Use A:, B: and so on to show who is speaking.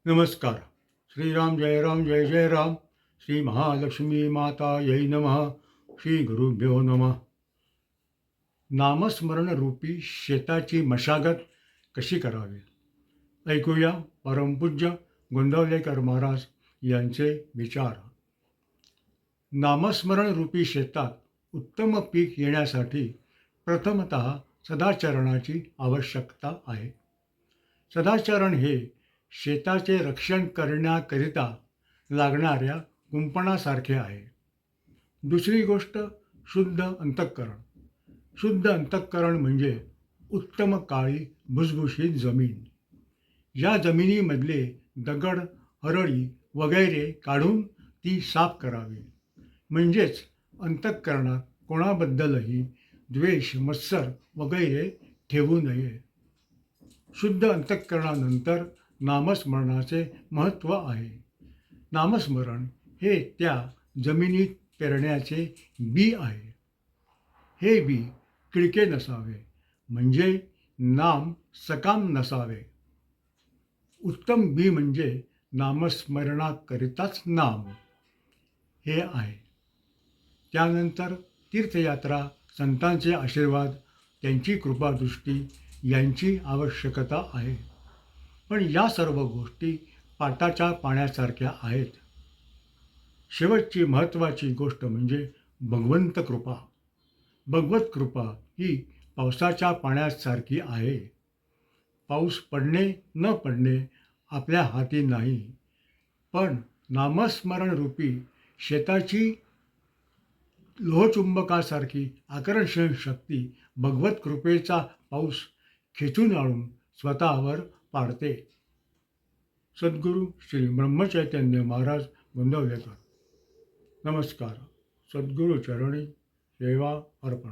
A: नमस्कार. श्रीराम जय राम जय जय राम. श्री महालक्ष्मी माता यै नमः. श्री गुरुभ्यो नमः. नामस्मरण रूपी शेताची मशागत कशी करावी ऐकूया परमपूज्य गोंदवलेकर महाराज यांचे विचार. नामस्मरण रूपी शेतात उत्तम पीक येण्यासाठी प्रथमतः सदाचरणाची आवश्यकता आहे. सदाचरण हे शेताचे रक्षण करण्याकरिता लागणाऱ्या कुंपणासारखे आहे. दुसरी गोष्ट शुद्ध अंतःकरण. शुद्ध अंतःकरण म्हणजे उत्तम काळी भुसभुशीत जमीन. या जमिनीमधले दगड, हरळी वगैरे काढून ती साफ करावी. म्हणजेच अंतःकरणात कोणाबद्दलही द्वेष, मत्सर वगैरे ठेवू नये. शुद्ध अंतःकरणानंतर नामस्मरणाचे महत्त्व आहे. नामस्मरण हे त्या जमिनीत पेरण्याचे बी आहे. हे बी किडके नसावे, म्हणजे नाम सकाम नसावे. उत्तम बी म्हणजे नामस्मरणाकरिताच नाम हे आहे. त्यानंतर तीर्थयात्रा, संतांचे आशीर्वाद, त्यांची कृपादृष्टी यांची आवश्यकता आहे. पण या सर्व गोष्टी पाटाच्या पाण्यासारख्या आहेत. शेवटची महत्त्वाची गोष्ट म्हणजे भगवंत कृपा. भगवत कृपा ही पावसाच्या पाण्यासारखी आहे. पाऊस पडणे न पडणे आपल्या हाती नाही, पण नामस्मरण रूपी शेताची लोहचुंबकासारखी आकर्षण शक्ती भगवत कृपेचा पाऊस खेचून आणून स्वतःवर पाडते. सद्गुरू श्री ब्रह्मचैतन्य महाराज गोंदवलेकर. नमस्कार. सद्गुरू चरणी सेवा अर्पण.